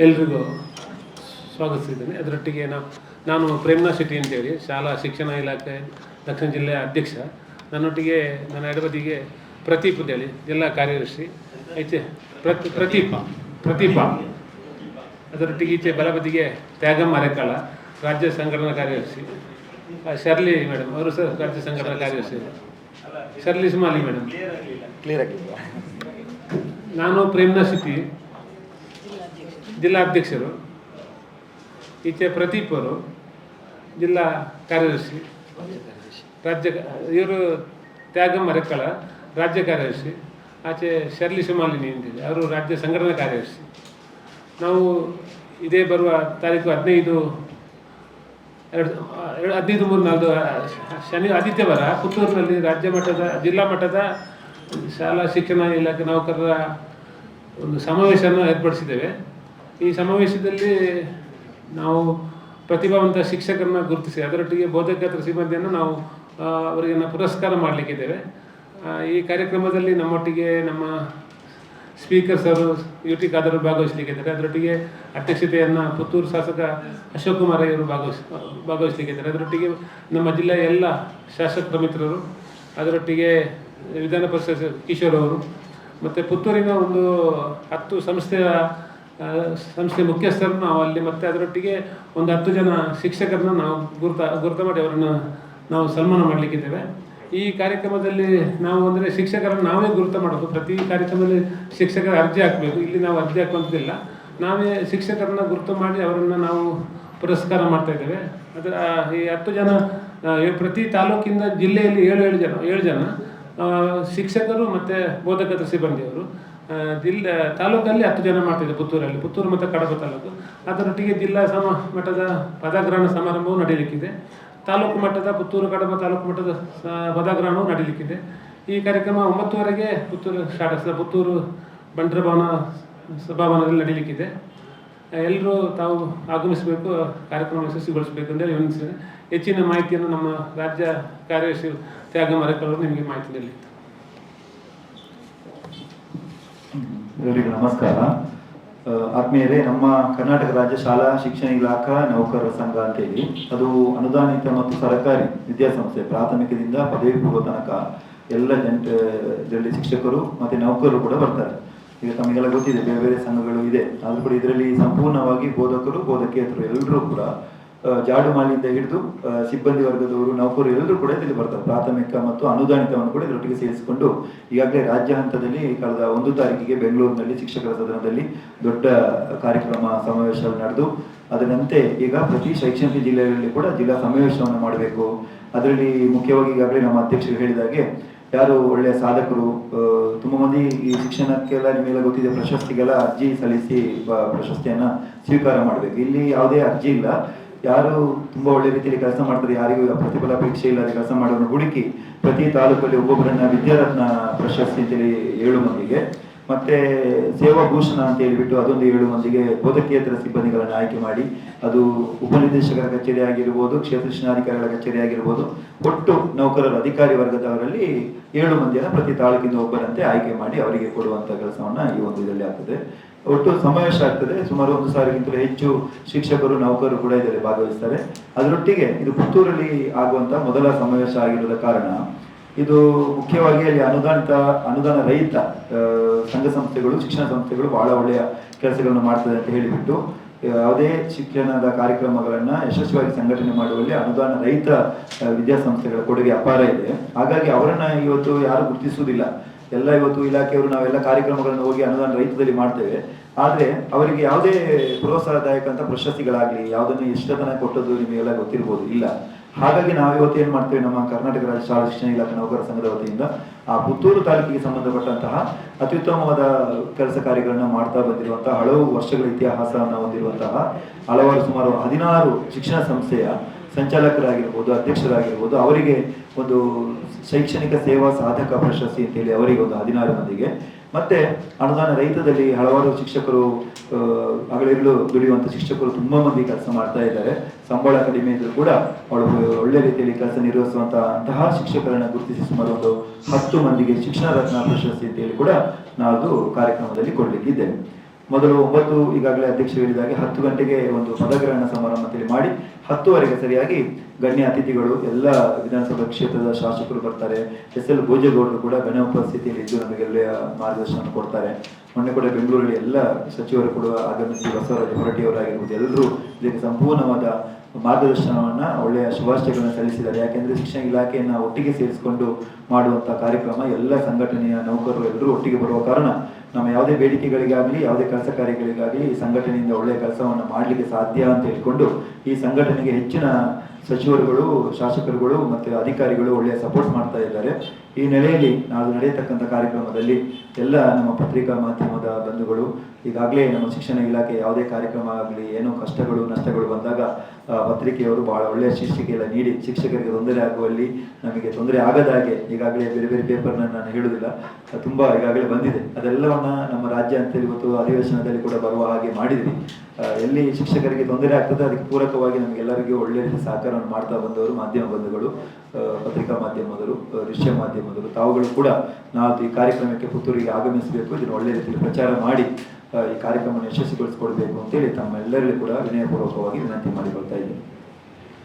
ಎಲ್ರಿಗೂ ಸ್ವಾಗತಿಸಿದ್ದೇನೆ. ಅದರೊಟ್ಟಿಗೆ ನಾನು ಪ್ರೇಮ್ನಾಥ್ ಶೆಟ್ಟಿ ಅಂತೇಳಿ ಶಾಲಾ ಶಿಕ್ಷಣ ಇಲಾಖೆ ದಕ್ಷಿಣ ಜಿಲ್ಲೆಯ ಅಧ್ಯಕ್ಷ. ನನ್ನೊಟ್ಟಿಗೆ ನನ್ನ ಎಡಬದಿಗೆ ಪ್ರದೀಪ್ ಅಂತೇಳಿ ಜಿಲ್ಲಾ ಕಾರ್ಯದರ್ಶಿ, ಈಚೆ ಪ್ರದೀಪ ಅದರೊಟ್ಟಿಗೆ ಈಚೆ ಬಲಬದಿಗೆ ತ್ಯಾಗಮ್ಮ ಅರೆಕಾಳ ರಾಜ್ಯ ಸಂಘಟನಾ ಕಾರ್ಯದರ್ಶಿ, ಶರ್ಲಿ ಮೇಡಮ್ ಅವರು ಸಹ ರಾಜ್ಯ ಸಂಘಟನಾ ಕಾರ್ಯದರ್ಶಿ, ಶರ್ಲಿ ಸುಮಾಲಿ ಮೇಡಮ್. ನಾನು ಪ್ರೇಮ್ನಾಥ್ ಶೆಟ್ಟಿ ಜಿಲ್ಲಾ ಅಧ್ಯಕ್ಷರು, ಈಚೆ ಪ್ರದೀಪ್ ಅವರು ಜಿಲ್ಲಾ ಕಾರ್ಯದರ್ಶಿ, ಇವರು ತ್ಯಾಗಮ್ಮ ಅರೆಕಾಳ ರಾಜ್ಯ ಕಾರ್ಯದರ್ಶಿ, ಆಚೆ ಶರ್ಲಿ ಸುಮಾಲಿನಿ ಅಂತೇಳಿ ಅವರು ರಾಜ್ಯ ಸಂಘಟನಾ ಕಾರ್ಯದರ್ಶಿ. ನಾವು ಇದೇ ಬರುವ ತಾರೀಕು 15/3/4 ಆದಿತ್ಯವಾರ ಪುತ್ತೂರಿನಲ್ಲಿ ರಾಜ್ಯ ಮಟ್ಟದ ಜಿಲ್ಲಾ ಮಟ್ಟದ ಶಾಲಾ ಶಿಕ್ಷಣ ಇಲಾಖೆ ನೌಕರರ ಒಂದು ಸಮಾವೇಶವನ್ನು ಏರ್ಪಡಿಸಿದ್ದೇವೆ. ಈ ಸಮಾವೇಶದಲ್ಲಿ ನಾವು ಪ್ರತಿಭಾವಂತ ಶಿಕ್ಷಕರನ್ನ ಗುರುತಿಸಿ ಅದರೊಟ್ಟಿಗೆ ಬೋಧಕೇತರ ಸಿಬ್ಬಂದಿಯನ್ನು ನಾವು ಅವರಿಗೆ ಪುರಸ್ಕಾರ ಮಾಡಲಿಕ್ಕಿದ್ದೇವೆ. ಈ ಕಾರ್ಯಕ್ರಮದಲ್ಲಿ ನಮ್ಮೊಟ್ಟಿಗೆ ನಮ್ಮ ಸ್ಪೀಕರ್ಸ್ ಅವರು UT ಖಾದರ್ ಭಾಗವಹಿಸಲಿಕ್ಕಿದ್ದಾರೆ. ಅದರೊಟ್ಟಿಗೆ ಅಧ್ಯಕ್ಷತೆಯನ್ನು ಪುತ್ತೂರು ಶಾಸಕ ಅಶೋಕ್ ಕುಮಾರ್ ಅವರು ಭಾಗವಹಿಸಲಿಕ್ಕಿದ್ದಾರೆ. ಅದರೊಟ್ಟಿಗೆ ನಮ್ಮ ಜಿಲ್ಲೆಯ ಎಲ್ಲ ಶಾಸಕರ ಮಿತ್ರರು, ಅದರೊಟ್ಟಿಗೆ ವಿಧಾನ ಪರಿಷತ್ ಕಿಶೋರ್ ಅವರು, ಮತ್ತು ಪುತ್ತೂರಿನ ಒಂದು 10 ಸಂಸ್ಥೆ ಮುಖ್ಯಸ್ಥರನ್ನು ನಾವು ಅಲ್ಲಿ, ಮತ್ತು ಅದರೊಟ್ಟಿಗೆ ಒಂದು 10 ಜನ ಶಿಕ್ಷಕರನ್ನ ನಾವು ಗುರುತ ಮಾಡಿ ಅವರನ್ನು ನಾವು ಸನ್ಮಾನ ಮಾಡಲಿಕ್ಕಿದ್ದೇವೆ. ಈ ಕಾರ್ಯಕ್ರಮದಲ್ಲಿ ನಾವು ಅಂದರೆ ಶಿಕ್ಷಕರನ್ನು ನಾವೇ ಗುರುತ ಮಾಡೋದು. ಪ್ರತಿ ಕಾರ್ಯಕ್ರಮದಲ್ಲಿ ಶಿಕ್ಷಕರ ಅರ್ಜಿ ಹಾಕಬೇಕು. ಇಲ್ಲಿ ನಾವು ಅರ್ಜಿ ಹಾಕುವಂತಿಲ್ಲ, ನಾವೇ ಶಿಕ್ಷಕರನ್ನ ಗುರುತು ಮಾಡಿ ಅವರನ್ನು ನಾವು ಪುರಸ್ಕಾರ ಮಾಡ್ತಾ ಇದ್ದೇವೆ. ಅದರ ಈ 10 ಜನ ಪ್ರತಿ ತಾಲೂಕಿಂದ ಜಿಲ್ಲೆಯಲ್ಲಿ 7 ಜನ ಶಿಕ್ಷಕರು ಮತ್ತು ಬೋಧಕೇತರ ಸಿಬ್ಬಂದಿಯವರು, ತಾಲೂಕಲ್ಲಿ 10 ಜನ ಮಾಡ್ತಿದ್ದೆ. ಪುತ್ತೂರು ಮತ್ತು ಕಡಬ ತಾಲೂಕು. ಅದರೊಟ್ಟಿಗೆ ಜಿಲ್ಲಾ ಮಟ್ಟದ ಪದಗ್ರಹಣ ಸಮಾರಂಭವು ನಡೆಯಲಿಕ್ಕಿದೆ. ತಾಲೂಕು ಮಟ್ಟದ ಪುತ್ತೂರು ಕಡಬ ತಾಲೂಕು ಮಟ್ಟದ ಪದಗ್ರಹಣವು ನಡೆಯಲಿಕ್ಕಿದೆ. ಈ ಕಾರ್ಯಕ್ರಮ 9:00 ಪುತ್ತೂರು ಸ್ಟಾರ್ಟ್ ಆಗ್ತದೆ. ಪುತ್ತೂರು ಬಂಟರ ಸಭಾಭವನದಲ್ಲಿ ನಡೆಯಲಿಕ್ಕಿದೆ. ಎಲ್ಲರೂ ತಾವು ಆಗಮಿಸಬೇಕು, ಕಾರ್ಯಕ್ರಮ ಯಶಸ್ವಿಗೊಳಿಸಬೇಕು ಅಂತೇಳಿ ವಿನಂತಿಸಿದೆ. ಹೆಚ್ಚಿನ ಮಾಹಿತಿಯನ್ನು ನಮ್ಮ ರಾಜ್ಯ ಕಾರ್ಯದರ್ಶಿ ತ್ಯಾಗಮ್ಮ ಅರೆಕಾಳ ಅವರು ನಿಮಗೆ ಮಾಹಿತಿ ನೀಡಲಿ. ಎಲ್ಲರಿಗೂ ನಮಸ್ಕಾರ. ಆತ್ಮೀಯರೇ, ನಮ್ಮ ಕರ್ನಾಟಕ ರಾಜ್ಯ ಶಾಲಾ ಶಿಕ್ಷಣ ಇಲಾಖಾ ನೌಕರರ ಸಂಘ ಅಂತೇಳಿ, ಅದು ಅನುದಾನಿತ ಮತ್ತು ಸರ್ಕಾರಿ ವಿದ್ಯಾಸಂಸ್ಥೆ, ಪ್ರಾಥಮಿಕದಿಂದ ಪದವಿ ಪೂರ್ವ ತನಕ ಎಲ್ಲ ಇದರಲ್ಲಿ ಶಿಕ್ಷಕರು ಮತ್ತು ನೌಕರರು ಕೂಡ ಬರ್ತಾರೆ. ಈಗ ತಮಗೆಲ್ಲ ಗೊತ್ತಿದೆ, ಬೇರೆ ಬೇರೆ ಸಂಘಗಳು ಇದೆ. ಆದರೂ ಕೂಡ ಇದರಲ್ಲಿ ಸಂಪೂರ್ಣವಾಗಿ ಬೋಧಕರು, ಬೋಧಕೇತರು ಎಲ್ಲರೂ ಕೂಡ ಜಾಡುಮಾಲಿಯಿಂದ ಹಿಡಿದು ಸಿಬ್ಬಂದಿ ವರ್ಗದವರು, ನೌಕರರು ಎಲ್ಲರೂ ಕೂಡ ಇದರಲ್ಲಿ ಬರ್ತಾರೆ. ಪ್ರಾಥಮಿಕ ಮತ್ತು ಅನುದಾನಿತವನ್ನು ಕೂಡ ಇದರೊಟ್ಟಿಗೆ ಸೇರಿಸಿಕೊಂಡು ಈಗಾಗಲೇ ರಾಜ್ಯ ಹಂತದಲ್ಲಿ ಕಳೆದ 1 ತಾರೀಕಿಗೆ ಬೆಂಗಳೂರಿನಲ್ಲಿ ಶಿಕ್ಷಕರ ಸದನದಲ್ಲಿ ದೊಡ್ಡ ಕಾರ್ಯಕ್ರಮ ಸಮಾವೇಶ ನಡೆದು, ಅದರಂತೆ ಈಗ ಪ್ರತಿ ಶೈಕ್ಷಣಿಕ ಜಿಲ್ಲೆಗಳಲ್ಲಿ ಕೂಡ ಜಿಲ್ಲಾ ಸಮಾವೇಶವನ್ನು ಮಾಡಬೇಕು. ಅದರಲ್ಲಿ ಮುಖ್ಯವಾಗಿ ಈಗಾಗಲೇ ನಮ್ಮ ಅಧ್ಯಕ್ಷರು ಹೇಳಿದಾಗೆ ಯಾರು ಒಳ್ಳೆಯ ಸಾಧಕರು, ತುಂಬ ಮಂದಿ ಈ ಶಿಕ್ಷಣಕ್ಕೆಲ್ಲ ನಿಮಗೆಲ್ಲ ಗೊತ್ತಿದೆ, ಪ್ರಶಸ್ತಿಗೆಲ್ಲ ಅರ್ಜಿ ಸಲ್ಲಿಸಿ ಪ್ರಶಸ್ತಿಯನ್ನು ಸ್ವೀಕಾರ ಮಾಡಬೇಕು. ಇಲ್ಲಿ ಯಾವುದೇ ಅರ್ಜಿ ಇಲ್ಲ. ಯಾರು ತುಂಬ ಒಳ್ಳೆ ರೀತಿಯಲ್ಲಿ ಕೆಲಸ ಮಾಡ್ತಾರೆ, ಯಾರಿಗೂ ಪ್ರತಿಫಲಾಪೇಕ್ಷೆ ಇಲ್ಲದೆ ಕೆಲಸ ಮಾಡೋರನ್ನು ಹುಡುಕಿ ಪ್ರತಿ ತಾಲೂಕಲ್ಲಿ ಒಬ್ಬೊಬ್ಬರನ್ನ ವಿದ್ಯಾರತ್ನ ಪ್ರಶಸ್ತಿ ಅಂತೇಳಿ 7 ಮಂದಿಗೆ, ಮತ್ತೆ ಸೇವಾ ಭೂಷಣ ಅಂತ ಹೇಳಿಬಿಟ್ಟು ಅದೊಂದು 7 ಮಂದಿಗೆ ಬೋಧಕೇತರ ಸಿಬ್ಬಂದಿಗಳನ್ನು ಆಯ್ಕೆ ಮಾಡಿ, ಅದು ಉಪನಿರ್ದೇಶಕರ ಕಚೇರಿ ಆಗಿರ್ಬೋದು, ಕ್ಷೇತ್ರ ಶಿಕ್ಷಣಾಧಿಕಾರಿಗಳ ಕಚೇರಿ ಆಗಿರ್ಬೋದು, ಒಟ್ಟು ನೌಕರರ ಅಧಿಕಾರಿ ವರ್ಗದವರಲ್ಲಿ 7 ಮಂದಿಯನ್ನು ಪ್ರತಿ ತಾಲೂಕಿಂದ ಒಬ್ಬರಂತೆ ಆಯ್ಕೆ ಮಾಡಿ ಅವರಿಗೆ ಕೊಡುವಂತ ಕೆಲಸವನ್ನ ಈ ಒಂದು ಇದರಲ್ಲಿ ಆಗ್ತದೆ. ಒಟ್ಟು ಸಮಾವೇಶ ಆಗ್ತದೆ. ಸುಮಾರು 1,000ಗಿಂತಲೂ ಹೆಚ್ಚು ಶಿಕ್ಷಕರು, ನೌಕರರು ಕೂಡ ಇದರಲ್ಲಿ ಭಾಗವಹಿಸ್ತಾರೆ. ಅದರೊಟ್ಟಿಗೆ ಇದು ಪುತ್ತೂರಲ್ಲಿ ಆಗುವಂತ ಮೊದಲ ಸಮಾವೇಶ ಆಗಿರೋದ ಕಾರಣ ಇದು ಮುಖ್ಯವಾಗಿ ಅಲ್ಲಿ ಅನುದಾನ ರಹಿತ ಸಂಘ ಸಂಸ್ಥೆಗಳು, ಶಿಕ್ಷಣ ಸಂಸ್ಥೆಗಳು ಬಹಳ ಒಳ್ಳೆಯ ಕೆಲಸಗಳನ್ನು ಮಾಡ್ತದೆ ಅಂತ ಹೇಳಿಬಿಟ್ಟು ಯಾವುದೇ ಶಿಕ್ಷಣದ ಕಾರ್ಯಕ್ರಮಗಳನ್ನ ಯಶಸ್ವಿಯಾಗಿ ಸಂಘಟನೆ ಮಾಡುವಲ್ಲಿ ಅನುದಾನ ರಹಿತ ವಿದ್ಯಾಸಂಸ್ಥೆಗಳ ಕೊಡುಗೆ ಅಪಾರ ಇದೆ. ಹಾಗಾಗಿ ಅವರನ್ನ ಇವತ್ತು ಯಾರು ಗುರುತಿಸುವುದಿಲ್ಲ. ಎಲ್ಲ ಇವತ್ತು ಇಲಾಖೆಯವರು ನಾವೆಲ್ಲ ಕಾರ್ಯಕ್ರಮಗಳನ್ನು ಹೋಗಿ ಅನುದಾನ ರಹಿತದಲ್ಲಿ ಮಾಡ್ತೇವೆ. ಆದರೆ ಅವರಿಗೆ ಯಾವುದೇ ಪ್ರೋತ್ಸಾಹದಾಯಕ ಅಂತ ಪ್ರಶಸ್ತಿಗಳಾಗಲಿ ಯಾವುದನ್ನು ಎಷ್ಟತನ ಕೊಟ್ಟದ್ದು ನಿಮಗೆಲ್ಲ ಗೊತ್ತಿರ್ಬೋದು, ಇಲ್ಲ. ಹಾಗಾಗಿ ನಾವು ಇವತ್ತು ಏನು ಮಾಡ್ತೇವೆ, ನಮ್ಮ ಕರ್ನಾಟಕ ರಾಜ್ಯ ಶಾಲಾ ಶಿಕ್ಷಣ ಇಲಾಖೆ ನೌಕರರ ಸಂಘದ ವತಿಯಿಂದ ಆ ಪುತ್ತೂರು ತಾಲೂಕಿಗೆ ಸಂಬಂಧಪಟ್ಟಂತಹ ಅತ್ಯುತ್ತಮವಾದ ಕೆಲಸ ಕಾರ್ಯಗಳನ್ನ ಮಾಡ್ತಾ ಬಂದಿರುವಂತಹ, ಹಲವು ವರ್ಷಗಳ ಇತಿಹಾಸವನ್ನು ಹೊಂದಿರುವಂತಹ ಸುಮಾರು 16 ಶಿಕ್ಷಣ ಸಂಸ್ಥೆಯ ಸಂಚಾಲಕರಾಗಿರ್ಬೋದು, ಅಧ್ಯಕ್ಷರಾಗಿರ್ಬೋದು, ಅವರಿಗೆ ಒಂದು ಶೈಕ್ಷಣಿಕ ಸೇವಾ ಸಾಧಕ ಪ್ರಶಸ್ತಿ ಅಂತೇಳಿ ಅವರಿಗೆ ಒಂದು 16 ಮಂದಿಗೆ, ಮತ್ತೆ ಅನುದಾನ ರಹಿತದಲ್ಲಿ ಹಲವಾರು ಶಿಕ್ಷಕರು, ಹಗಲಿರುಳು ದುಡಿಯುವಂಥ ಶಿಕ್ಷಕರು ತುಂಬಾ ಮಂದಿ ಕೆಲಸ ಮಾಡ್ತಾ ಇದ್ದಾರೆ. ಸಂಬಳ ಕಡಿಮೆ ಇದ್ರೂ ಕೂಡ ಅವಳು ಒಳ್ಳೆ ರೀತಿಯಲ್ಲಿ ಕೆಲಸ ನಿರ್ವಹಿಸುವಂತಹ ಶಿಕ್ಷಕರನ್ನ ಗುರುತಿಸಿ ಸುಮಾರು ಒಂದು 10 ಮಂದಿಗೆ ಶಿಕ್ಷಣ ರತ್ನ ಪ್ರಶಸ್ತಿ ಅಂತೇಳಿ ಕೂಡ ನಾವು ಕಾರ್ಯಕ್ರಮದಲ್ಲಿ ಕೊಡ್ಲಿಕ್ಕಿದ್ದೇವೆ. ಮೊದಲು 9 ಈಗಾಗಲೇ ಅಧ್ಯಕ್ಷರು ಹೇಳಿದಾಗೆ 10 ಗಂಟೆಗೆ ಒಂದು ಪದಗ್ರಹಣ ಸಮಾರಂಭ ಅಂತೇಳಿ ಮಾಡಿ 10ವರೆಗೆ ಸರಿಯಾಗಿ ಗಣ್ಯ ಅತಿಥಿಗಳು ಎಲ್ಲ ವಿಧಾನಸಭಾ ಕ್ಷೇತ್ರದ ಶಾಸಕರು ಬರ್ತಾರೆ. SL ಭೋಜೇಗೌಡರು ಕೂಡ ಗಣ್ಯ ಉಪಸ್ಥಿತಿಯಲ್ಲಿ ಇದ್ದು ನಮಗೆಲ್ಲ ಮಾರ್ಗದರ್ಶನ ಕೊಡ್ತಾರೆ. ಮೊನ್ನೆ ಕೂಡ ಬೆಂಗಳೂರಲ್ಲಿ ಎಲ್ಲ ಸಚಿವರು ಕೂಡ ಆಗಮಿಸಿ ಬಸವರಾಜ ಹೊರಟ್ಟಿಯವರಾಗಿರ್ಬೋದು ಎಲ್ಲರೂ ಇದಕ್ಕೆ ಸಂಪೂರ್ಣವಾದ ಮಾರ್ಗದರ್ಶನವನ್ನ ಒಳ್ಳೆಯ ಶುಭಾಶಯಗಳನ್ನು ಸಲ್ಲಿಸಿದ್ದಾರೆ. ಯಾಕೆಂದ್ರೆ ಶಿಕ್ಷಣ ಇಲಾಖೆಯನ್ನ ಒಟ್ಟಿಗೆ ಸೇರಿಸಿಕೊಂಡು ಮಾಡುವಂತಹ ಕಾರ್ಯಕ್ರಮ ಎಲ್ಲ ಸಂಘಟನೆಯ ನೌಕರರು ಎಲ್ಲರೂ ಒಟ್ಟಿಗೆ ಬರುವ ಕಾರಣ ನಮ್ಮ ಯಾವುದೇ ಬೇಡಿಕೆಗಳಿಗಾಗಲಿ ಯಾವುದೇ ಕೆಲಸ ಕಾರ್ಯಗಳಿಗಾಗಲಿ ಈ ಸಂಘಟನೆಯಿಂದ ಒಳ್ಳೆಯ ಕೆಲಸವನ್ನು ಮಾಡಲಿಕ್ಕೆ ಸಾಧ್ಯ ಅಂತ ಹೇಳ್ಕೊಂಡು ಈ ಸಂಘಟನೆಗೆ ಹೆಚ್ಚಿನ ಸಚಿವರುಗಳು, ಶಾಸಕರುಗಳು ಮತ್ತು ಅಧಿಕಾರಿಗಳು ಒಳ್ಳೆಯ ಸಪೋರ್ಟ್ ಮಾಡ್ತಾ ಇದ್ದಾರೆ. ಈ ನೆಲೆಯಲ್ಲಿ ನಾವು ನಡೆಯತಕ್ಕಂಥ ಕಾರ್ಯಕ್ರಮದಲ್ಲಿ ಎಲ್ಲ ನಮ್ಮ ಪತ್ರಿಕಾ ಮಾಧ್ಯಮದ ಬಂಧುಗಳು ಈಗಾಗಲೇ ನಮ್ಮ ಶಿಕ್ಷಣ ಇಲಾಖೆ ಯಾವುದೇ ಕಾರ್ಯಕ್ರಮ ಆಗಲಿ ಏನೋ ಕಷ್ಟಗಳು ನಷ್ಟಗಳು ಬಂದಾಗ ಪತ್ರಿಕೆಯವರು ಬಹಳ ಒಳ್ಳೆಯ ಶೀರ್ಷಿಕೆಲ್ಲ ನೀಡಿ ಶಿಕ್ಷಕರಿಗೆ ತೊಂದರೆ ಆಗುವಲ್ಲಿ ನಮಗೆ ತೊಂದರೆ ಆಗದಾಗೆ ಈಗಾಗಲೇ ಬೇರೆ ಬೇರೆ ಪೇಪರ್ನ ನಾನು ಹೇಳುವುದಿಲ್ಲ, ತುಂಬಾ ಈಗಾಗಲೇ ಬಂದಿದೆ. ಅದೆಲ್ಲವನ್ನ ನಮ್ಮ ರಾಜ್ಯ ಅಂತ ಇವತ್ತು ಅಧಿವೇಶನದಲ್ಲಿ ಕೂಡ ಬರುವ ಹಾಗೆ ಮಾಡಿದ್ವಿ. ಎಲ್ಲಿ ಶಿಕ್ಷಕರಿಗೆ ತೊಂದರೆ ಆಗ್ತದೆ ಅದಕ್ಕೆ ಪೂರಕವಾಗಿ ನಮಗೆಲ್ಲರಿಗೂ ಒಳ್ಳೆ ರೀತಿ ಸಹಕಾರವನ್ನು ಮಾಡ್ತಾ ಬಂದವರು ಮಾಧ್ಯಮ ಬಂಧುಗಳು, ಪತ್ರಿಕಾ ಮಾಧ್ಯಮದವರು, ದೃಶ್ಯ ಮಾಧ್ಯಮದವರು, ತಾವುಗಳು ಕೂಡ ನಾವು ಈ ಕಾರ್ಯಕ್ರಮಕ್ಕೆ ಪುತ್ತೂರಿಗೆ ಆಗಮಿಸಬೇಕು, ಇದನ್ನು ಒಳ್ಳೆ ರೀತಿಯಲ್ಲಿ ಪ್ರಚಾರ ಮಾಡಿ ಈ ಕಾರ್ಯಕ್ರಮವನ್ನು ಯಶಸ್ವಿಗೊಳಿಸಿಕೊಡ್ಬೇಕು ಅಂತೇಳಿ ತಮ್ಮೆಲ್ಲರಿಗೂ ಕೂಡ ವಿನಯಪೂರ್ವಕವಾಗಿ ವಿನಂತಿ ಮಾಡಿಕೊಳ್ತಾ ಇದ್ದೀನಿ.